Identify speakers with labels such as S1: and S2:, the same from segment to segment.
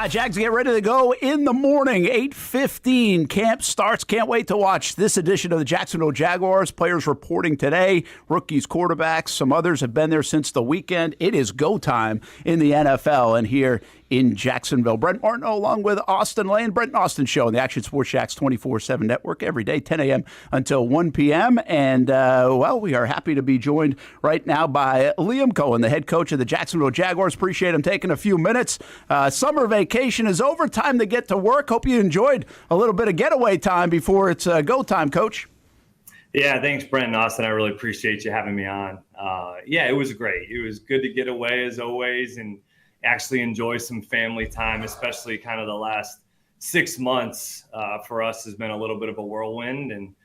S1: Jags get ready to go in the morning, 8:15. Camp starts. Can't wait to watch this edition of the Jacksonville Jaguars. Players reporting today, rookies, quarterbacks, some others have been there since the weekend. It is go time in the NFL and here in Jacksonville. Brent Martineau along with Austin Lane, Brent Austen Show on the Action Sports Jax 24/7 network every day, 10 a.m. until 1 p.m. And, we are happy to be joined right now by Liam Coen, the head coach of the Jacksonville Jaguars. Appreciate him taking a few minutes. Summer vacation is over. Time to get to work. Hope you enjoyed a little bit of getaway time before it's go time, Coach.
S2: Yeah, thanks, Brent and Austin. I really appreciate you having me on. It was great. It was good to get away as always and actually enjoy some family time, especially kind of the last 6 months for us has been a little bit of a whirlwind. And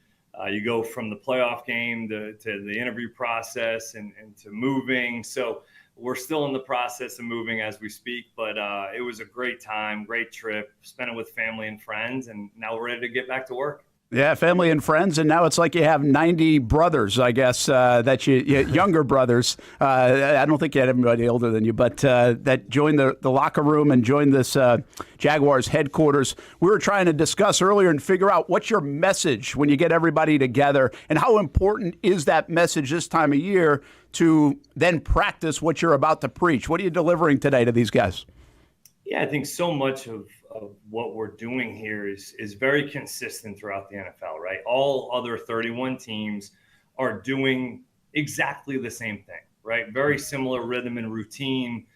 S2: you go from the playoff game to the interview process and to moving. So we're still in the process of moving as we speak, but it was a great time, great trip, spent it with family and friends, and now we're ready to get back to work. Yeah,
S1: family and friends, and now it's like you have 90 brothers, I guess, that you younger brothers. I don't think you had anybody older than you, but that joined the locker room and joined this Jaguars headquarters. We were trying to discuss earlier and figure out what's your message when you get everybody together, and how important is that message this time of year to then practice what you're about to preach? What are you delivering today to these guys?
S2: Yeah, I think so much of what we're doing here is very consistent throughout the NFL, right? All other 31 teams are doing exactly the same thing, right? Very similar rhythm and routine,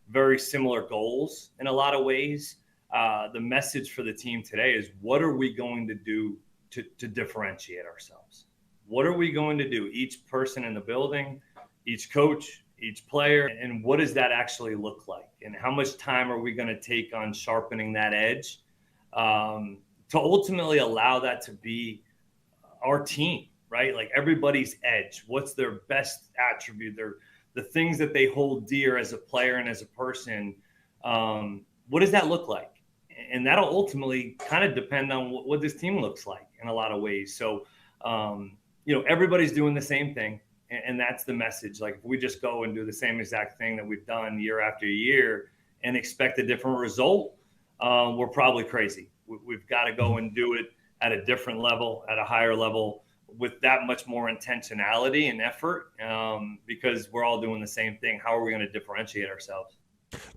S2: very similar goals in a lot of ways. The message for the team today is, what are we going to do to differentiate ourselves? What are we going to do? Each person in the building, each coach, each player, and what does that actually look like? And how much time are we going to take on sharpening that edge to ultimately allow that to be our team, right? Like everybody's edge. What's their best attribute? The things that they hold dear as a player and as a person. What does that look like? And that'll ultimately kind of depend on what this team looks like in a lot of ways. So, everybody's doing the same thing. And that's the message. Like if we just go and do the same exact thing that we've done year after year and expect a different result, we're probably crazy. We've got to go and do it at a different level, at a higher level, with that much more intentionality and effort, because we're all doing the same thing. How are we going to differentiate ourselves?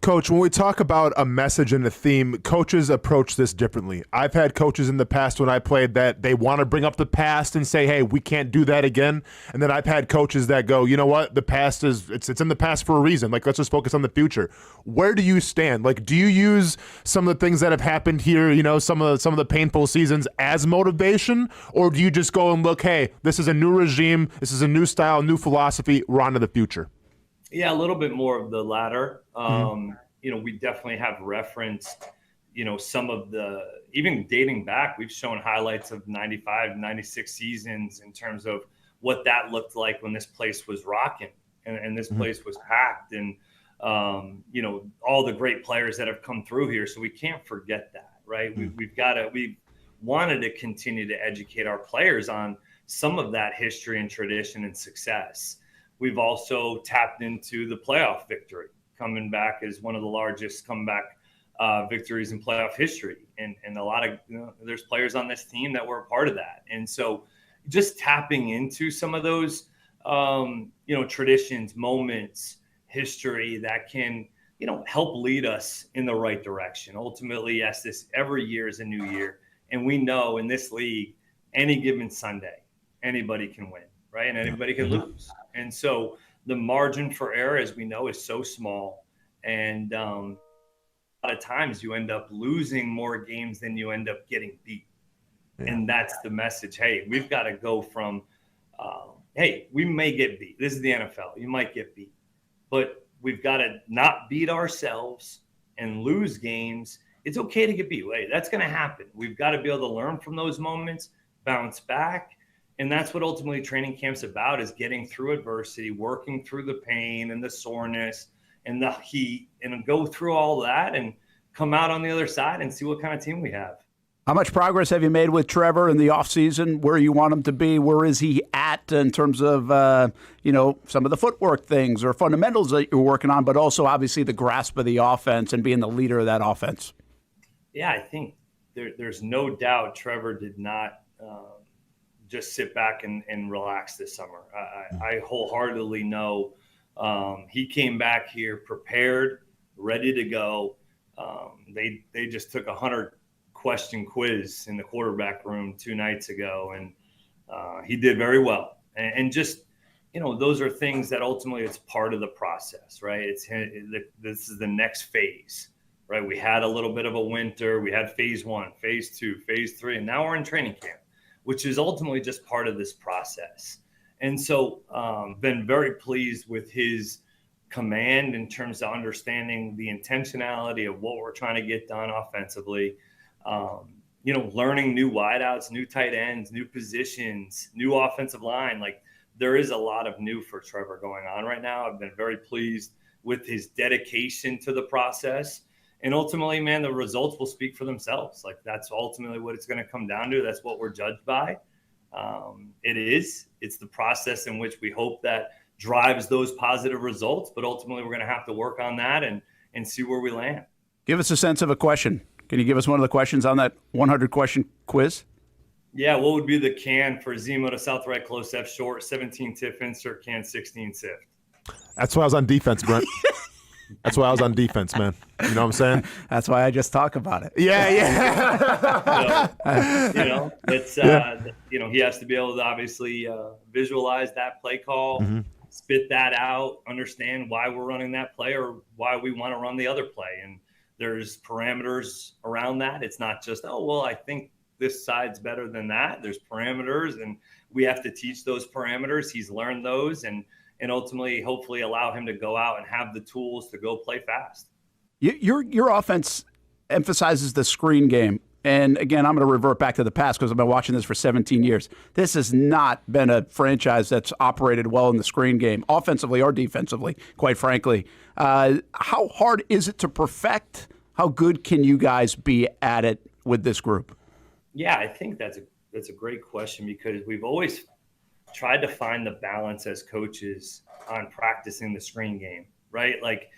S3: Coach, when we talk about a message and a theme, coaches approach this differently. I've had coaches in the past when I played that they want to bring up the past and say, hey, we can't do that again. And then I've had coaches that go, you know what, the past it's in the past for a reason. Like, let's just focus on the future. Where do you stand? Like, do you use some of the things that have happened here, some of the painful seasons as motivation? Or do you just go and look, hey, this is a new regime, this is a new style, new philosophy, we're on to the future?
S2: Yeah, a little bit more of the latter. We definitely have referenced, some of even dating back, we've shown highlights of 95, 96 seasons in terms of what that looked like when this place was rocking and this place was packed and, all the great players that have come through here. So we can't forget that, right? We've wanted to continue to educate our players on some of that history and tradition and success. We've also tapped into the playoff victory, coming back as one of the largest comeback victories in playoff history. And a lot of, there's players on this team that were a part of that. And so just tapping into some of those, traditions, moments, history that can, help lead us in the right direction. Ultimately, yes, this every year is a new year. And we know in this league, any given Sunday, anybody can win, right? And anybody can lose. And so the margin for error, as we know, is so small. And a lot of times you end up losing more games than you end up getting beat. Yeah. And that's the message. Hey, we've got to go from, hey, we may get beat. This is the NFL. You might get beat. But we've got to not beat ourselves and lose games. It's okay to get beat. Hey, that's going to happen. We've got to be able to learn from those moments, bounce back. And that's what ultimately training camp's about, is getting through adversity, working through the pain and the soreness and the heat, and go through all that and come out on the other side and see what kind of team we have.
S1: How much progress have you made with Trevor in the offseason? Where you want him to be? Where is he at in terms of, some of the footwork things or fundamentals that you're working on, but also obviously the grasp of the offense and being the leader of that offense?
S2: Yeah, I think there's no doubt Trevor did not just sit back and relax this summer. I wholeheartedly know he came back here prepared, ready to go. They just took 100-question quiz in the quarterback room 2 nights ago, and he did very well. And just, those are things that ultimately it's part of the process, right? This is the next phase, right? We had a little bit of a winter. We had phase 1, phase 2, phase 3, and now we're in training camp, which is ultimately just part of this process. And so been very pleased with his command in terms of understanding the intentionality of what we're trying to get done offensively. Learning new wideouts, new tight ends, new positions, new offensive line. Like, there is a lot of new for Trevor going on right now. I've been very pleased with his dedication to the process. And ultimately, man, the results will speak for themselves. Like, that's ultimately what it's going to come down to. That's what we're judged by. It's the process in which we hope that drives those positive results. But ultimately, we're going to have to work on that and see where we land.
S1: Give us a sense of a question. Can you give us one of the questions on that 100-question quiz?
S2: Yeah, what would be the can for Zemo to South right close F short, 17 TIF insert can, 16 SIF?
S3: That's why I was on defense, Brent. That's why I was on defense, man. You know what I'm saying?
S1: That's why I just talk about it.
S3: Yeah.
S2: He has to be able to obviously visualize that play call, spit that out, understand why we're running that play or why we want to run the other play. And there's parameters around that. It's not just, I think this side's better than that. There's parameters, and we have to teach those parameters. He's learned those, and ultimately, hopefully, allow him to go out and have the tools to go play fast.
S1: Your offense emphasizes the screen game. And again, I'm going to revert back to the past because I've been watching this for 17 years. This has not been a franchise that's operated well in the screen game, offensively or defensively, quite frankly. How hard is it to perfect? How good can you guys be at it with this group?
S2: Yeah, I think that's a great question because we've always tried to find the balance as coaches on practicing the screen game, right? Like,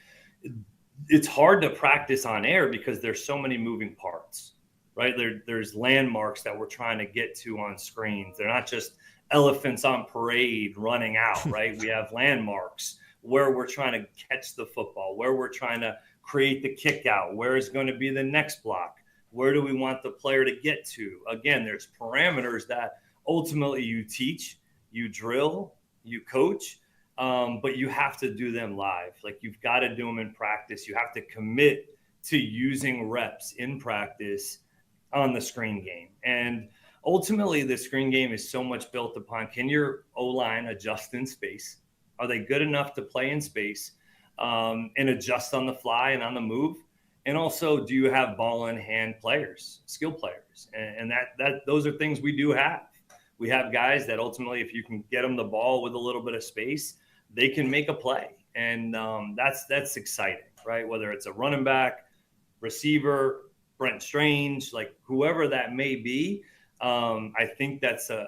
S2: it's hard to practice on air because there's so many moving parts, right? There's landmarks that we're trying to get to on screens. They're not just elephants on parade running out, right? We have landmarks where we're trying to catch the football, where we're trying to create the kick out, where is going to be the next block, where do we want the player to get to? Again, there's parameters that ultimately you teach, you drill, you coach, but you have to do them live. Like, you've got to do them in practice. You have to commit to using reps in practice on the screen game. And ultimately, the screen game is so much built upon, can your O-line adjust in space? Are they good enough to play in space and adjust on the fly and on the move? And also, do you have ball in hand players, skill players? And that those are things we do have. We have guys that ultimately, if you can get them the ball with a little bit of space, they can make a play. And that's exciting, right? Whether it's a running back, receiver, Brent Strange, like whoever that may be, I think that's a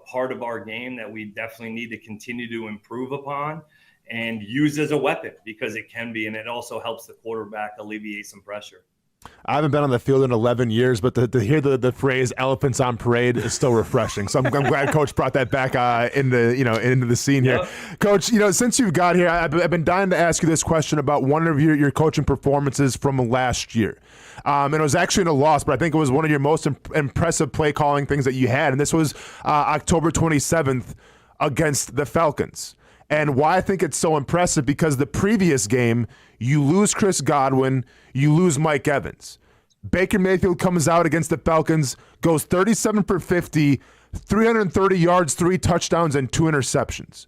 S2: part of our game that we definitely need to continue to improve upon and use as a weapon because it can be, and it also helps the quarterback alleviate some pressure.
S3: I haven't been on the field in 11 years, but to hear the phrase "elephants on parade" is still refreshing. So I'm glad Coach brought that back into the scene here. Yep. Coach, since you've got here, I've been dying to ask you this question about one of your coaching performances from last year. And it was actually in a loss, but I think it was one of your most impressive play calling things that you had. And this was October 27th against the Falcons. And why I think it's so impressive, because the previous game, you lose Chris Godwin, you lose Mike Evans. Baker Mayfield comes out against the Falcons, goes 37 for 50, 330 yards, 3 touchdowns, and 2 interceptions.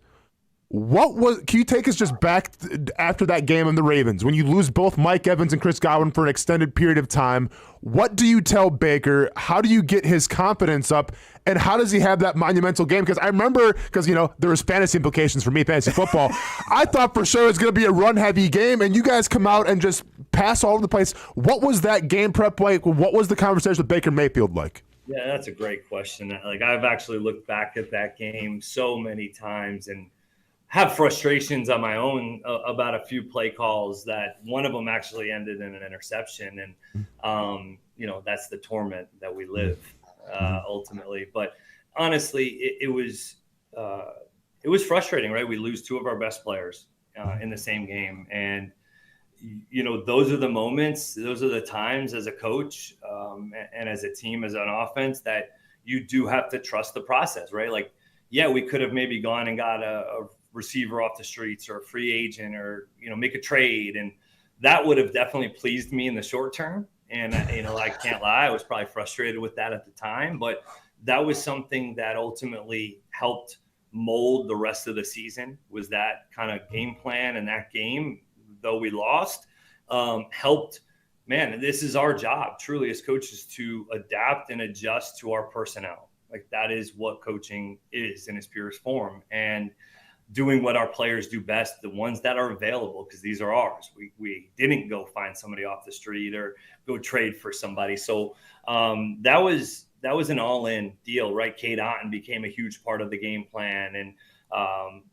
S3: Can you take us just back after that game in the Ravens when you lose both Mike Evans and Chris Godwin for an extended period of time? What do you tell Baker? How do you get his confidence up? And how does he have that monumental game? Because I remember, there was fantasy implications for me, fantasy football. I thought for sure it was going to be a run-heavy game, and you guys come out and just pass all over the place. What was that game prep like? What was the conversation with Baker Mayfield like?
S2: Yeah, that's a great question. Like, I've actually looked back at that game so many times and have frustrations on my own about a few play calls that one of them actually ended in an interception. And, that's the torment that we live ultimately. But honestly, it was frustrating, right? We lose two of our best players in the same game. And, those are the moments, those are the times as a coach and as a team, as an offense, that you do have to trust the process, right? Like, yeah, we could have maybe gone and got a receiver off the streets or a free agent or, make a trade. And that would have definitely pleased me in the short term. And, I can't lie, I was probably frustrated with that at the time, but that was something that ultimately helped mold the rest of the season, was that kind of game plan. And that game, though we lost, helped, man, this is our job truly as coaches, to adapt and adjust to our personnel. Like, that is what coaching is in its purest form. And doing what our players do best, the ones that are available, because these are ours. We didn't go find somebody off the street or go trade for somebody. So that was an all-in deal, right? Cade Otton became a huge part of the game plan, and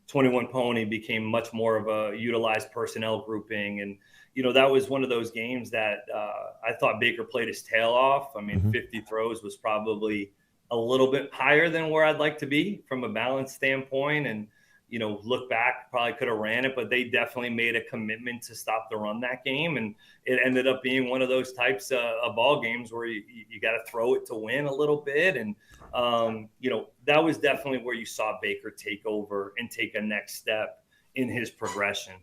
S2: 21 Pony became much more of a utilized personnel grouping. And, that was one of those games that I thought Baker played his tail off. I mean, 50 throws was probably a little bit higher than where I'd like to be from a balance standpoint. And, look back, probably could have ran it, but they definitely made a commitment to stop the run that game. And it ended up being one of those types of ball games where you got to throw it to win a little bit. And, that was definitely where you saw Baker take over and take a next step in his progression.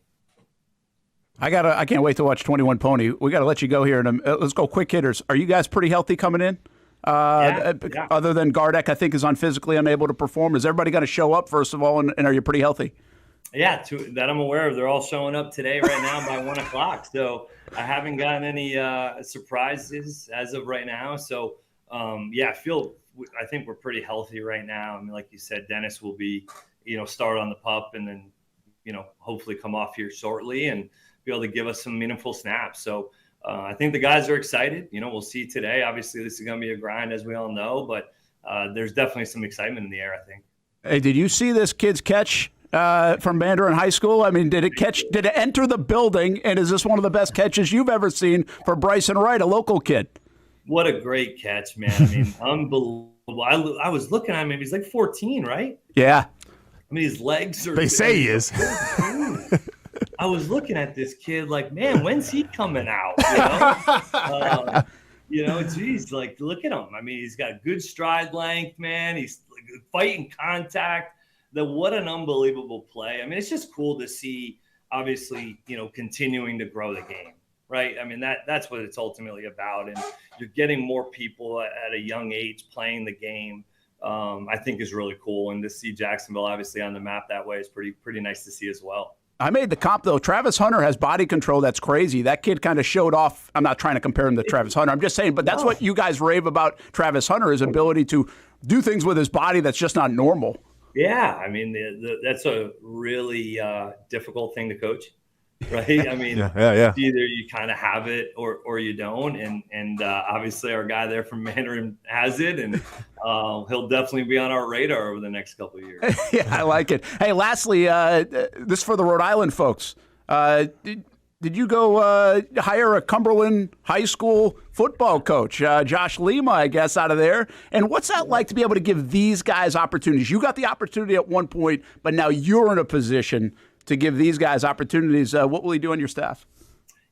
S1: I can't wait to watch 21 Pony. We got to let you go here. And let's go quick hitters. Are you guys pretty healthy coming in?
S2: Yeah.
S1: Other than Gardeck, I think, is physically unable to perform. Is everybody going to show up, first of all, and are you pretty healthy?
S2: Yeah, that I'm aware of. They're all showing up today right now by 1 o'clock. So I haven't gotten any surprises as of right now. So, I think we're pretty healthy right now. I mean, like you said, Dennis will be, start on the pup and then, hopefully come off here shortly and be able to give us some meaningful snaps. So I think the guys are excited. We'll see today. Obviously, this is going to be a grind, as we all know, but there's definitely some excitement in the air, I think.
S1: Hey, did you see this kid's catch from Mandarin High School? I mean, did it enter the building, and is this one of the best catches you've ever seen for Bryson Wright, a local kid?
S2: What a great catch, man. I mean, unbelievable. I was looking at him, he's like 14, right?
S1: Yeah.
S2: I mean, his legs are...
S3: They say he is.
S2: I was looking at this kid like, man, when's he coming out? Geez, like, look at him. I mean, he's got good stride length, man. He's fighting contact. What an unbelievable play. I mean, it's just cool to see, obviously, continuing to grow the game, right? I mean, that's what it's ultimately about. And you're getting more people at a young age playing the game, I think is really cool. And to see Jacksonville obviously on the map that way is pretty nice to see as well.
S1: I made the comp, though. Travis Hunter has body control that's crazy. That kid kind of showed off. I'm not trying to compare him to Travis Hunter. I'm just saying, but that's what you guys rave about Travis Hunter, his ability to do things with his body that's just not normal.
S2: Yeah, I mean, that's a really difficult thing to coach, right? I mean,
S3: yeah.
S2: Either you kind of have it or you don't. And obviously our guy there from Mandarin has it, and he'll definitely be on our radar over the next couple of years.
S1: Yeah, I like it. Hey, lastly, this is for the Rhode Island folks. Did you go hire a Cumberland High School football coach, Josh Lima, I guess, out of there? And what's that like to be able to give these guys opportunities? You got the opportunity at one point, but now you're in a position to give these guys opportunities. What will he do on your staff?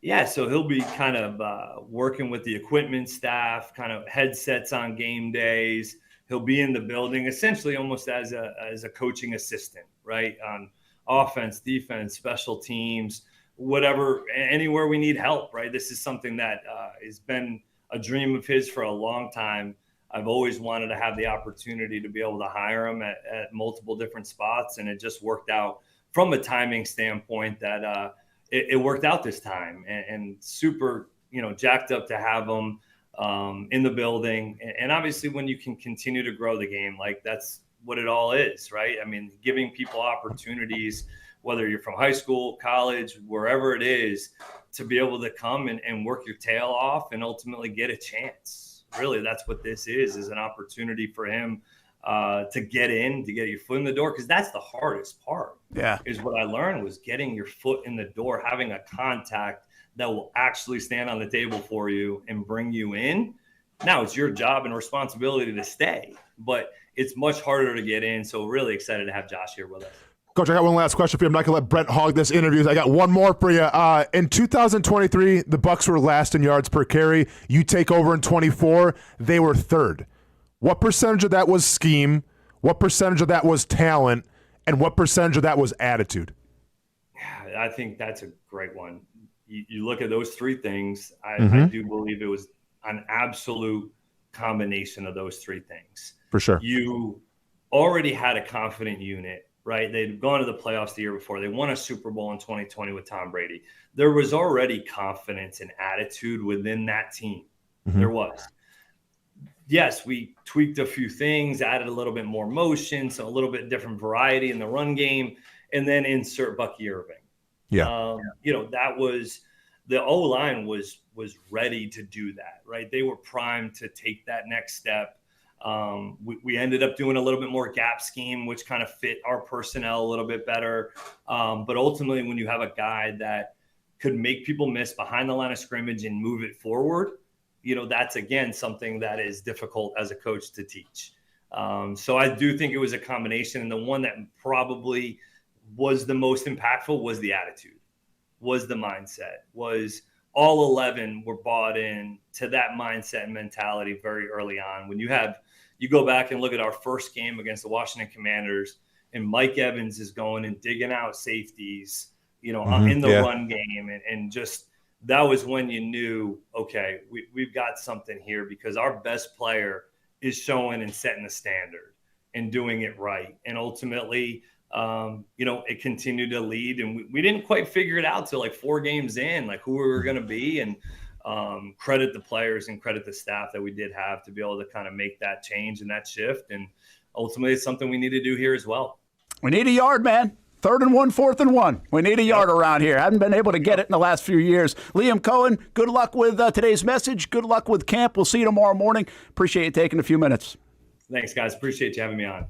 S2: Yeah, so he'll be kind of working with the equipment staff, kind of headsets on game days. He'll be in the building essentially almost as a coaching assistant, right? On offense, defense, special teams, whatever, anywhere we need help, right? This is something that has been a dream of his for a long time. I've always wanted to have the opportunity to be able to hire him at multiple different spots, and it just worked out from a timing standpoint that it worked out this time, and super, jacked up to have them in the building. And obviously when you can continue to grow the game, like that's what it all is, right? I mean, giving people opportunities, whether you're from high school, college, wherever it is, to be able to come and work your tail off and ultimately get a chance. Really, that's what this is an opportunity for him to get in, to get your foot in the door, because that's the hardest part.
S1: Yeah,
S2: is what I learned was getting your foot in the door, having a contact that will actually stand on the table for you and bring you in. Now it's your job and responsibility to stay, but it's much harder to get in. So really excited to have Josh here with us.
S3: Coach, I got one last question for you. I'm not going to let Brent hog this interview. I got one more for you. In 2023, the Bucs were last in yards per carry. You take over in 24, they were third. What percentage of that was scheme? What percentage of that was talent? And what percentage of that was attitude?
S2: I think that's a great one. You look at those three things, I do believe it was an absolute combination of those three things.
S3: For sure.
S2: You already had a confident unit, right? They'd gone to the playoffs the year before. They won a Super Bowl in 2020 with Tom Brady. There was already confidence and attitude within that team. There was. Yes, we tweaked a few things, added a little bit more motion, so a little bit different variety in the run game, and then insert Bucky Irving.
S3: Yeah.
S2: That was the O-line was ready to do that, right? They were primed to take that next step. We ended up doing a little bit more gap scheme, which kind of fit our personnel a little bit better. But ultimately, when you have a guy that could make people miss behind the line of scrimmage and move it forward, that's, again, something that is difficult as a coach to teach. So I do think it was a combination. And the one that probably was the most impactful was the attitude, was the mindset, was all 11 were bought in to that mindset and mentality very early on. When you go back and look at our first game against the Washington Commanders, and Mike Evans is going and digging out safeties, in the run game. And just that was when you knew, okay, we've got something here, because our best player is showing and setting the standard and doing it right. And ultimately, it continued to lead, and we didn't quite figure it out till like 4 games in, like who we were going to be. And credit the players and credit the staff that we did have to be able to kind of make that change and that shift. And ultimately, it's something we need to do here as well.
S1: We need a yard, man. 3rd and 1, 4th and 1. We need a yard around here. Haven't been able to get it in the last few years. Liam Coen, good luck with today's message. Good luck with camp. We'll see you tomorrow morning. Appreciate you taking a few minutes.
S2: Thanks, guys. Appreciate you having me on.